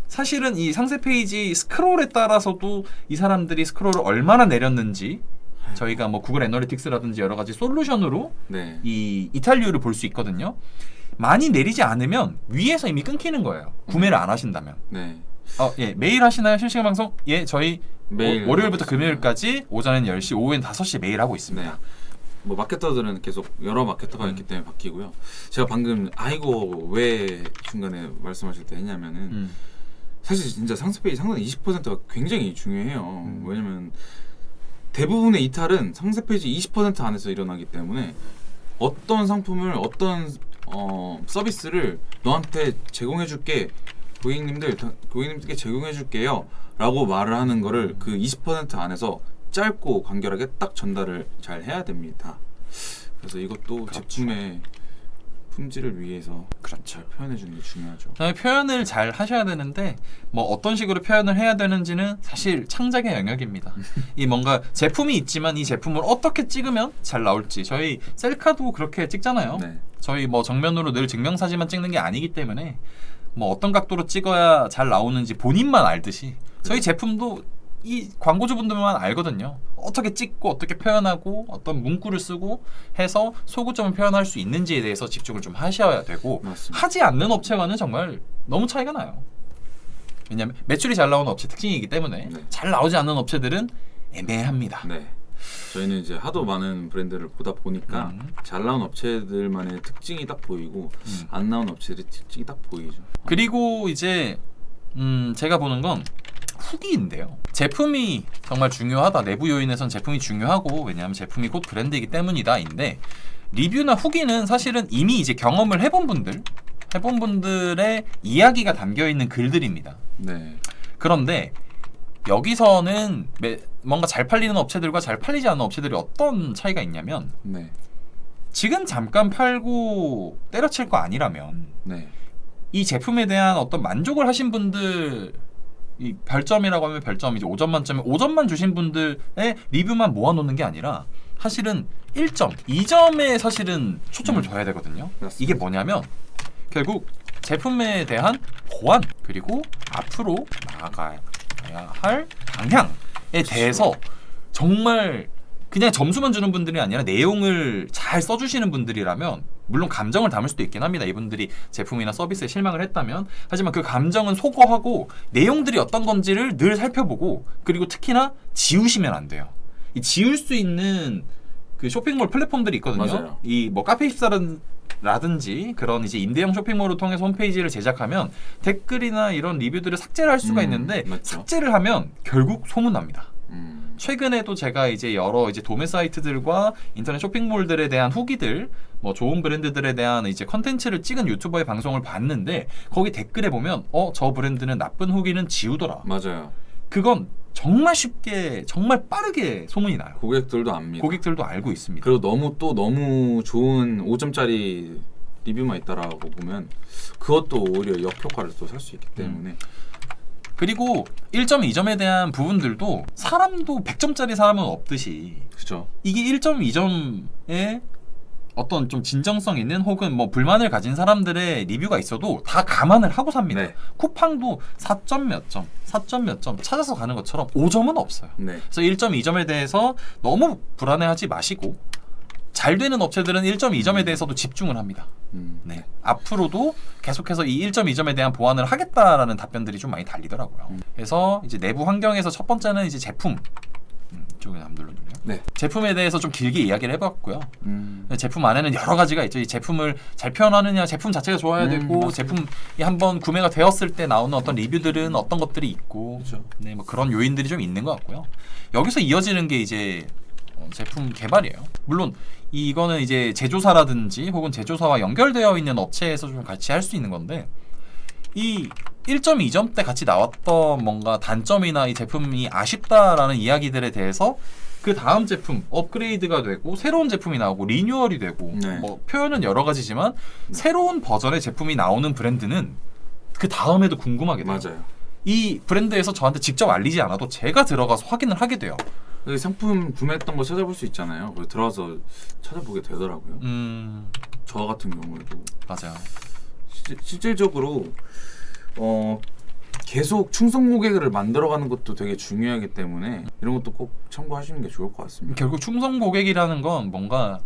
사실은 이 상세 페이지 스크롤에 따라서도 이 사람들이 스크롤을 얼마나 내렸는지 저희가 뭐 구글 애널리틱스라든지 여러 가지 솔루션으로 네. 이 이탈률을 볼 수 있거든요. 많이 내리지 않으면 위에서 이미 끊기는 거예요. 구매를 안 하신다면. 네. 예, 매일 하시나요? 실시간 방송? 예, 저희 매일 월요일부터 하고 금요일까지 오전엔 10시, 오후엔 5시에 매일 하고 있습니다. 네. 뭐 마케터들은 계속 여러 마케터가 있기 때문에 바뀌고요. 제가 방금 이거 왜 중간에 말씀하실 때 했냐면은 사실 진짜 상세 페이지 상단 20%가 굉장히 중요해요. 왜냐면 대부분의 이탈은 상세 페이지 20% 안에서 일어나기 때문에 어떤 상품을 어떤 서비스를 너한테 제공해줄게 고객님들께 제공해줄게요 라고 말을 하는 거를 그 20% 안에서 짧고 간결하게 딱 전달을 잘 해야 됩니다. 그래서 이것도 그렇죠. 제품의 품질을 위해서 그렇죠. 잘 표현해 주는 게 중요하죠. 표현을 잘 하셔야 되는데 뭐 어떤 식으로 표현을 해야 되는지는 사실 창작의 영역입니다. 이 뭔가 제품이 있지만 이 제품을 어떻게 찍으면 잘 나올지 저희 셀카도 그렇게 찍잖아요. 네. 저희 뭐 정면으로 늘 증명사진만 찍는 게 아니기 때문에 뭐 어떤 각도로 찍어야 잘 나오는지 본인만 알듯이 저희 제품도 이 광고주분들만 알거든요. 어떻게 찍고 어떻게 표현하고 어떤 문구를 쓰고 해서 소구점을 표현할 수 있는지에 대해서 집중을 좀 하셔야 되고 맞습니다. 하지 않는 업체와는 정말 너무 차이가 나요. 왜냐하면 매출이 잘 나오는 업체 특징이기 때문에 네. 잘 나오지 않는 업체들은 애매합니다. 네. 저희는 이제 하도 많은 브랜드를 보다 보니까 잘 나온 업체들만의 특징이 딱 보이고 안 나온 업체들의 특징이 딱 보이죠. 그리고 이제 제가 보는 건 후기인데요. 제품이 정말 중요하다. 내부 요인에선 제품이 중요하고 왜냐하면 제품이 곧 브랜드이기 때문이다인데 리뷰나 후기는 사실은 이미 이제 경험을 해본 분들의 이야기가 담겨 있는 글들입니다. 네. 그런데 여기서는 뭔가 잘 팔리는 업체들과 잘 팔리지 않는 업체들이 어떤 차이가 있냐면 네. 지금 잠깐 팔고 때려칠 거 아니라면 네. 이 제품에 대한 어떤 만족을 하신 분들 이 별점이라고 하면 별점 이제 5점 만점에 5점만 주신 분들의 리뷰만 모아놓는 게 아니라 사실은 1점, 2점에 사실은 초점을 둬야 되거든요. 맞습니다. 이게 뭐냐면 결국 제품에 대한 보안 그리고 앞으로 나아가야 할 방향에 대해서 정말 그냥 점수만 주는 분들이 아니라 내용을 잘 써주시는 분들이라면 물론 감정을 담을 수도 있긴 합니다. 이분들이 제품이나 서비스에 실망을 했다면 하지만 그 감정은 소거하고 내용들이 어떤 건지를 늘 살펴보고 그리고 특히나 지우시면 안 돼요. 이 지울 수 있는 그 쇼핑몰 플랫폼들이 있거든요. 맞아요. 이 뭐 카페24라든지 그런 이제 임대형 쇼핑몰을 통해서 홈페이지를 제작하면 댓글이나 이런 리뷰들을 삭제를 할 수가 있는데 맞죠. 삭제를 하면 결국 소문납니다. 최근에도 제가 이제 여러 이제 도매 사이트들과 인터넷 쇼핑몰들에 대한 후기들, 뭐 좋은 브랜드들에 대한 이제 컨텐츠를 찍은 유튜버의 방송을 봤는데 거기 댓글에 보면 저 브랜드는 나쁜 후기는 지우더라. 맞아요. 그건 정말 쉽게 정말 빠르게 소문이 나요. 고객들도 압니다. 고객들도 알고 있습니다. 그리고 너무 좋은 5점짜리 리뷰만 있다라고 보면 그것도 오히려 역효과를 또 살 수 있기 때문에 그리고 1점, 2점에 대한 부분들도 사람도 100점짜리 사람은 없듯이 그죠. 이게 1점, 2점에 어떤 좀 진정성 있는 혹은 뭐 불만을 가진 사람들의 리뷰가 있어도 다 감안을 하고 삽니다. 네. 쿠팡도 4점 몇 점, 4점 몇 점 찾아서 가는 것처럼 5점은 없어요. 네. 그래서 1점, 2점에 대해서 너무 불안해하지 마시고 잘 되는 업체들은 1점, 2점에 대해서도 집중을 합니다. 네. 앞으로도 계속해서 이 1점, 2점에 대한 보완을 하겠다라는 답변들이 좀 많이 달리더라고요. 그래서 이제 내부 환경에서 첫 번째는 이제 제품. 이쪽에 한번 눌러줄래요? 네. 제품에 대해서 좀 길게 이야기를 해봤고요. 제품 안에는 여러 가지가 있죠. 이 제품을 잘 표현하느냐, 제품 자체가 좋아야 되고, 맞습니다. 제품이 한번 구매가 되었을 때 나오는 어떤 리뷰들은 어떤 것들이 있고, 그렇죠. 네, 뭐 그런 요인들이 좀 있는 것 같고요. 여기서 이어지는 게 이제 제품 개발이에요. 물론 이거는 이제 제조사라든지 혹은 제조사와 연결되어 있는 업체에서 좀 같이 할 수 있는 건데 이 1점, 2점 때 같이 나왔던 뭔가 단점이나 이 제품이 아쉽다라는 이야기들에 대해서 그 다음 제품 업그레이드가 되고 새로운 제품이 나오고 리뉴얼이 되고 네. 뭐 표현은 여러 가지지만 새로운 버전의 제품이 나오는 브랜드는 그 다음에도 궁금하게 돼요. 맞아요. 이 브랜드에서 저한테 직접 알리지 않아도 제가 들어가서 확인을 하게 돼요. 여기 상품 구매했던 거 찾아볼 수 있잖아요. 그래서 들어가서 찾아보게 되더라고요. 저 같은 경우에도 맞아요. 실질적으로 계속 충성 고객을 만들어가는 것도 되게 중요하기 때문에 이런 것도 꼭 참고하시는 게 좋을 것 같습니다. 결국 충성 고객이라는 건 뭔가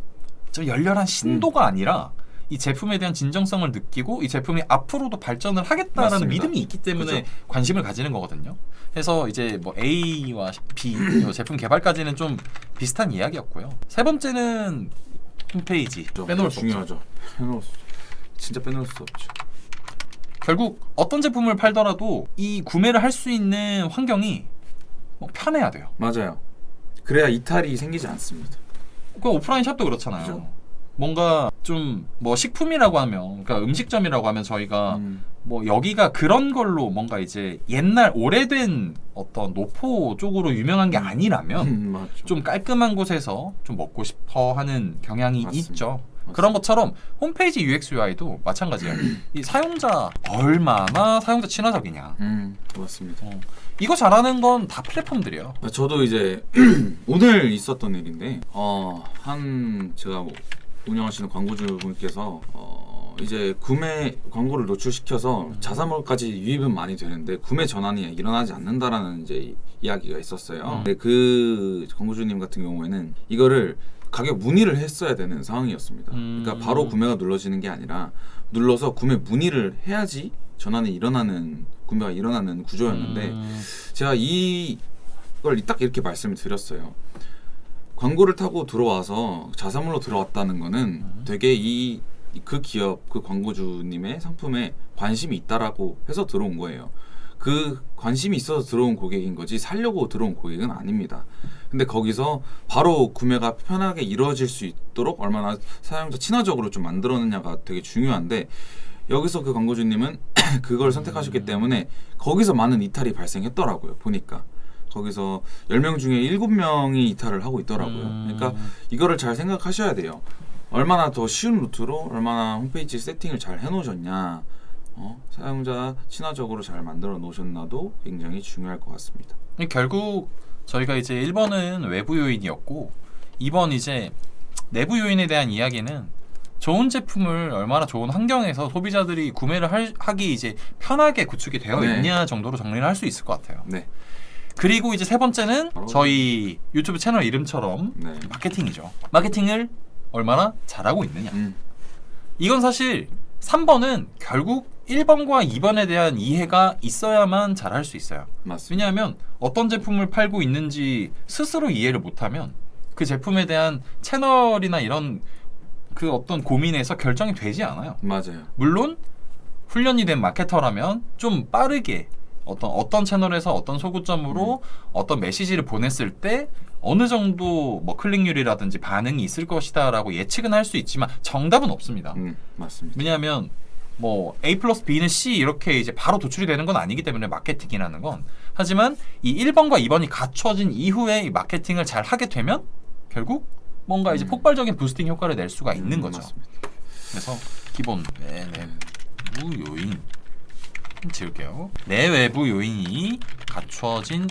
좀 열렬한 신도가 아니라 이 제품에 대한 진정성을 느끼고 이 제품이 앞으로도 발전을 하겠다라는 맞습니다. 믿음이 있기 때문에 그죠. 관심을 가지는 거거든요. 그래서 이제 뭐 A와 B 제품 개발까지는 좀 비슷한 이야기였고요. 세 번째는 홈페이지 빼놓을 수 없죠. 중요하죠. 진짜 빼놓을 수 없죠. 결국 어떤 제품을 팔더라도 이 구매를 할 수 있는 환경이 뭐 편해야 돼요. 맞아요. 그래야 이탈이 생기지 않습니다. 그 오프라인 샵도 그렇잖아요. 그죠. 뭔가 좀 뭐 식품이라고 하면, 그러니까 음식점이라고 하면 저희가 뭐 여기가 그런 걸로 뭔가 이제 옛날 오래된 어떤 노포 쪽으로 유명한 게 아니라면 맞죠. 좀 깔끔한 곳에서 좀 먹고 싶어 하는 경향이 맞습니다. 있죠. 그런 것처럼 홈페이지 UX UI도 마찬가지예요. 이 사용자 얼마나 사용자 친화적이냐. 맞습니다. 이거 잘하는 건 다 플랫폼들이에요. 저도 이제 오늘 있었던 일인데 제가 뭐 운영하시는 광고주분께서 이제 구매 광고를 노출시켜서 자사몰까지 유입은 많이 되는데 구매 전환이 일어나지 않는다라는 이제 이야기가 있었어요. 근데 그 광고주님 같은 경우에는 이거를 가격 문의를 했어야 되는 상황이었습니다. 그러니까 바로 구매가 눌러지는 게 아니라 눌러서 구매 문의를 해야지 전환이 구매가 일어나는 구조였는데 제가 이걸 딱 이렇게 말씀을 드렸어요. 광고를 타고 들어와서 자사몰로 들어왔다는 거는 되게 그 기업, 그 광고주님의 상품에 관심이 있다라고 해서 들어온 거예요. 그 관심이 있어서 들어온 고객인 거지 살려고 들어온 고객은 아닙니다. 근데 거기서 바로 구매가 편하게 이루어질 수 있도록 얼마나 사용자 친화적으로 좀 만들었느냐가 되게 중요한데 여기서 그 광고주님은 그걸 선택하셨기 때문에 거기서 많은 이탈이 발생했더라고요. 보니까 거기서 10명 중에 7명이 이탈을 하고 있더라고요. 그러니까 이거를 잘 생각하셔야 돼요. 얼마나 더 쉬운 루트로 얼마나 홈페이지 세팅을 잘 해놓으셨냐, 사용자 친화적으로 잘 만들어 놓으셨나도 굉장히 중요할 것 같습니다. 결국 저희가 이제 1번은 외부 요인이었고 2번 이제 내부 요인에 대한 이야기는 좋은 제품을 얼마나 좋은 환경에서 소비자들이 구매를 하기 이제 편하게 구축이 되어 네. 있냐 정도로 정리를 할 수 있을 것 같아요. 네. 그리고 이제 세 번째는 저희 유튜브 채널 이름처럼 네. 마케팅이죠. 마케팅을 얼마나 잘하고 있느냐. 음. 이건 사실 3번은 결국 1번과 2번에 대한 이해가 있어야만 잘할 수 있어요. 맞습니다. 왜냐하면 어떤 제품을 팔고 있는지 스스로 이해를 못하면 그 제품에 대한 채널이나 이런 그 어떤 고민에서 결정이 되지 않아요. 맞아요. 물론 훈련이 된 마케터라면 좀 빠르게 어떤 채널에서 어떤 소구점으로 어떤 메시지를 보냈을 때 어느 정도 뭐 클릭률이라든지 반응이 있을 것이다라고 예측은 할 수 있지만 정답은 없습니다. 맞습니다. 왜냐하면 뭐 A 플러스 B는 C 이렇게 이제 바로 도출이 되는 건 아니기 때문에 마케팅이라는 건. 하지만 이 1번과 2번이 갖춰진 이후에 이 마케팅을 잘 하게 되면 결국 뭔가 이제 폭발적인 부스팅 효과를 낼 수가 있는 거죠. 맞습니다. 그래서 기본 내외부 요인 지울게요. 내외부 요인이 갖춰진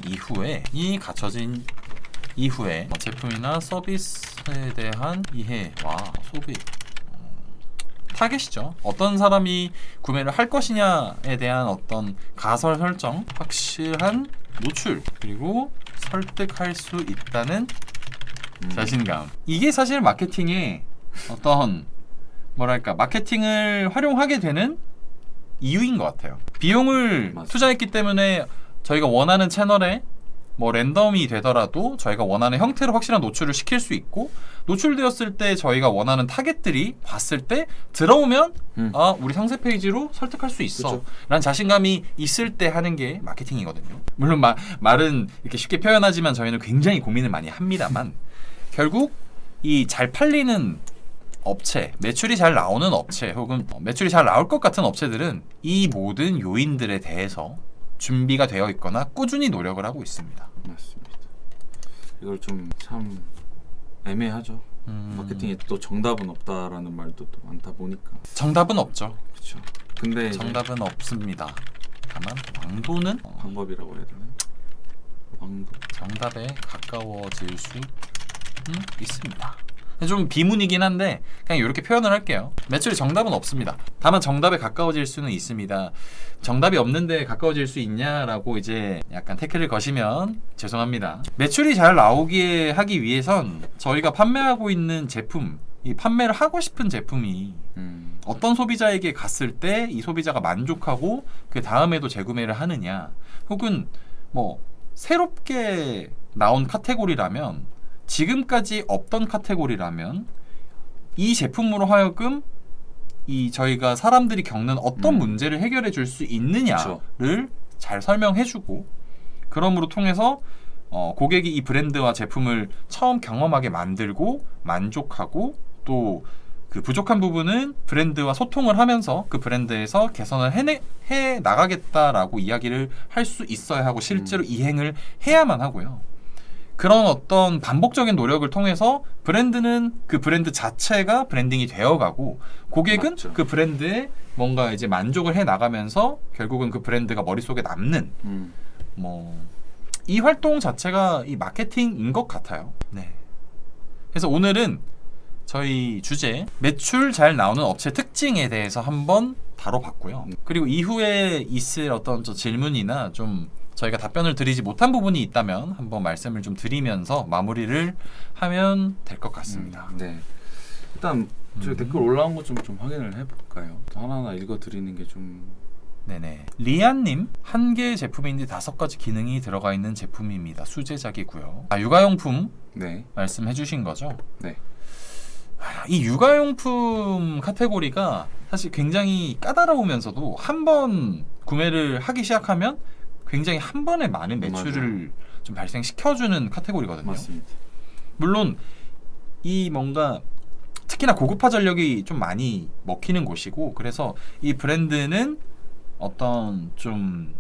이후에 제품이나 서비스에 대한 이해와 소비 타겟이죠. 어떤 사람이 구매를 할 것이냐에 대한 어떤 가설 설정, 확실한 노출, 그리고 설득할 수 있다는 자신감. 이게 사실 마케팅의 어떤 뭐랄까 마케팅을 활용하게 되는 이유인 것 같아요. 비용을 맞습니다. 투자했기 때문에 저희가 원하는 채널에 뭐 랜덤이 되더라도 저희가 원하는 형태로 확실한 노출을 시킬 수 있고, 노출되었을 때 저희가 원하는 타겟들이 봤을 때 들어오면 아 우리 상세 페이지로 설득할 수 있어 그쵸. 라는 자신감이 있을 때 하는 게 마케팅이거든요. 물론 말은 이렇게 쉽게 표현하지만 저희는 굉장히 고민을 많이 합니다만 결국 이 잘 팔리는 업체, 매출이 잘 나오는 업체 혹은 매출이 잘 나올 것 같은 업체들은 이 모든 요인들에 대해서 준비가 되어 있거나 꾸준히 노력을 하고 있습니다. 맞습니다. 이걸 좀 참 애매하죠. 마케팅에 또 정답은 없다라는 말도 또 많다 보니까. 정답은 없죠. 그렇죠. 근데 이제 정답은 없습니다. 다만 왕도는 방법이라고 해야 되나? 왕도. 정답에 가까워질 수 있습니다. 좀 비문이긴 한데 그냥 이렇게 표현을 할게요. 매출이 정답은 없습니다. 다만 정답에 가까워질 수는 있습니다. 정답이 없는데 가까워질 수 있냐라고 이제 약간 태클을 거시면 죄송합니다. 매출이 잘 나오게 하기 위해선 저희가 판매하고 있는 제품, 이 판매를 하고 싶은 제품이 어떤 소비자에게 갔을 때 이 소비자가 만족하고 그 다음에도 재구매를 하느냐, 혹은 뭐 새롭게 나온 카테고리라면, 지금까지 없던 카테고리라면 이 제품으로 하여금 이 저희가 사람들이 겪는 어떤 문제를 해결해 줄 수 있느냐를 그쵸. 잘 설명해주고, 그럼으로 통해서 고객이 이 브랜드와 제품을 처음 경험하게 만들고 만족하고, 또 그 부족한 부분은 브랜드와 소통을 하면서 그 브랜드에서 개선을 해 나가겠다라고 이야기를 할 수 있어야 하고 실제로 이행을 해야만 하고요. 그런 어떤 반복적인 노력을 통해서 브랜드는 그 브랜드 자체가 브랜딩이 되어가고, 고객은 맞죠. 그 브랜드에 뭔가 이제 만족을 해 나가면서 결국은 그 브랜드가 머릿속에 남는 뭐 이 활동 자체가 이 마케팅인 것 같아요. 네. 그래서 오늘은 저희 주제 매출 잘 나오는 업체 특징에 대해서 한번 다뤄봤고요. 그리고 이후에 있을 어떤 저 질문이나 좀 저희가 답변을 드리지 못한 부분이 있다면 한번 말씀을 좀 드리면서 마무리를 하면 될 것 같습니다. 네. 일단 저희 댓글 올라온 것 좀 확인을 해볼까요? 또 하나하나 읽어드리는 게 좀. 네네. 리안님, 한 개의 제품인데 5가지 기능이 들어가 있는 제품입니다. 수제작이고요. 육아용품 네. 말씀해주신 거죠? 네. 이 육아용품 카테고리가 사실 굉장히 까다로우면서도 한 번 구매를 하기 시작하면 굉장히 한 번에 많은 매출을 좀 발생시켜주는 카테고리거든요. 맞습니다. 물론 이 뭔가 특히나 고급화 전력이 좀 많이 먹히는 곳이고, 그래서 이 브랜드는 어떤 좀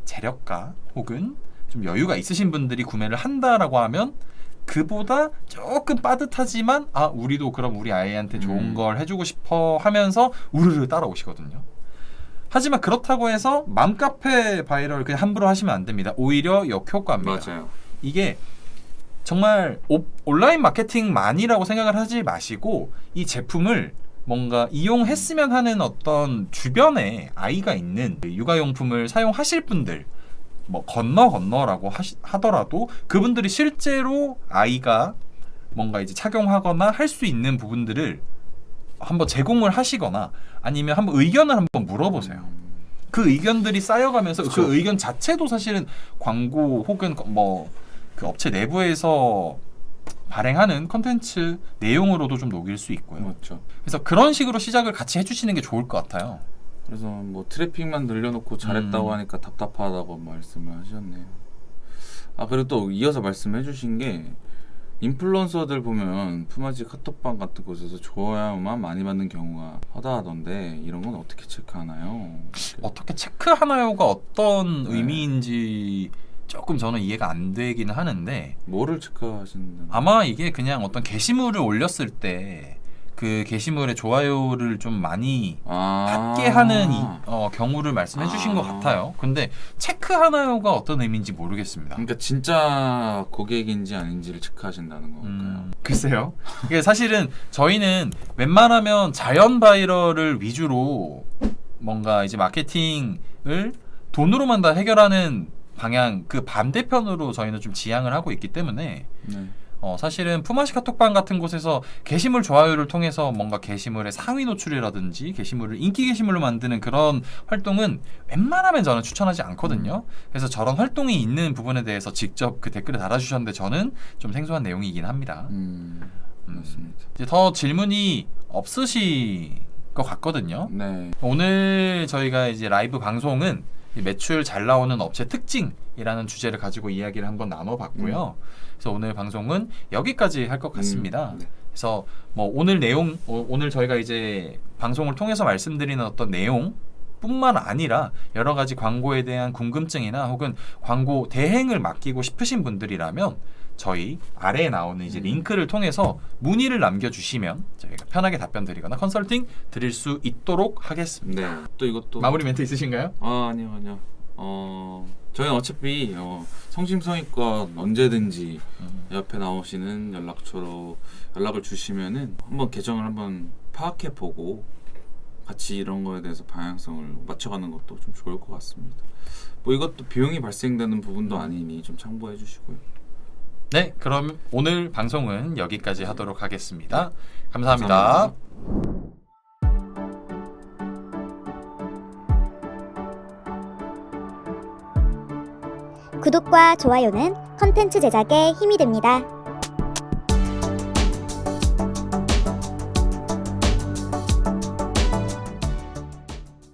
재력가 혹은 좀 여유가 있으신 분들이 구매를 한다라고 하면 그보다 조금 빠듯하지만 우리도 그럼 우리 아이한테 좋은 걸 해주고 싶어 하면서 우르르 따라오시거든요. 하지만 그렇다고 해서 맘카페 바이럴 그냥 함부로 하시면 안 됩니다. 오히려 역효과입니다. 맞아요. 이게 정말 온라인 마케팅만이라고 생각을 하지 마시고 이 제품을 뭔가 이용했으면 하는 어떤 주변에 아이가 있는 육아용품을 사용하실 분들, 뭐 건너라고 하더라도 그분들이 실제로 아이가 뭔가 이제 착용하거나 할 수 있는 부분들을 한번 제공을 하시거나 아니면 한번 의견을 한번 물어보세요. 그 의견들이 쌓여가면서 그쵸. 그 의견 자체도 사실은 광고 혹은 뭐 그 업체 내부에서 발행하는 컨텐츠 내용으로도 좀 녹일 수 있고요. 맞죠. 그래서 그런 식으로 시작을 같이 해주시는 게 좋을 것 같아요. 그래서 뭐 트래픽만 늘려놓고 잘했다고 하니까 답답하다고 말씀을 하셨네요. 아 그리고 또 이어서 말씀해 주신 게 인플루언서들 보면 푸마지 카톡방 같은 곳에서 좋아요만 많이 받는 경우가 허다하던데 이런 건 어떻게 체크하나요? 어떻게 체크하나요가 어떤 의미인지 조금 저는 이해가 안 되긴 하는데 뭐를 체크하시는? 아마 이게 그냥 어떤 게시물을 올렸을 때 그 게시물에 좋아요를 좀 많이 받게 하는 경우를 말씀해 주신 것 같아요. 근데 체크하나요가 어떤 의미인지 모르겠습니다. 그러니까 진짜 고객인지 아닌지를 체크하신다는 건가요? 글쎄요. 이게 사실은 저희는 웬만하면 자연 바이럴을 위주로 뭔가 이제 마케팅을 돈으로만 다 해결하는 방향 그 반대편으로 저희는 좀 지향을 하고 있기 때문에 네. 사실은 푸마시 카톡방 같은 곳에서 게시물 좋아요를 통해서 뭔가 게시물의 상위 노출이라든지 게시물을 인기 게시물로 만드는 그런 활동은 웬만하면 저는 추천하지 않거든요. 그래서 저런 활동이 있는 부분에 대해서 직접 그 댓글을 달아주셨는데 저는 좀 생소한 내용이긴 합니다. 맞습니다. 이제 더 질문이 없으실 것 같거든요. 네. 오늘 저희가 이제 라이브 방송은 이 매출 잘 나오는 업체 특징이라는 주제를 가지고 이야기를 한번 나눠봤고요. 그래서 오늘 방송은 여기까지 할 것 같습니다. 네. 그래서 뭐 오늘 내용, 오늘 저희가 이제 방송을 통해서 말씀드리는 어떤 내용 뿐만 아니라 여러 가지 광고에 대한 궁금증이나 혹은 광고 대행을 맡기고 싶으신 분들이라면 저희 아래에 나오는 이제 링크를 통해서 문의를 남겨주시면 저희가 편하게 답변 드리거나 컨설팅 드릴 수 있도록 하겠습니다. 네. 또 이것도 마무리 멘트 있으신가요? 아니요. 저희는 어차피 성심성의껏 언제든지 옆에 나오시는 연락처로 연락을 주시면은 한번 계정을 한번 파악해 보고 같이 이런 거에 대해서 방향성을 맞춰가는 것도 좀 좋을 것 같습니다. 뭐 이것도 비용이 발생되는 부분도 아니니 좀 참고해 주시고요. 네, 그럼 오늘 방송은 여기까지 하도록 하겠습니다. 감사합니다. 구독과 좋아요는 컨텐츠 제작에 힘이 됩니다.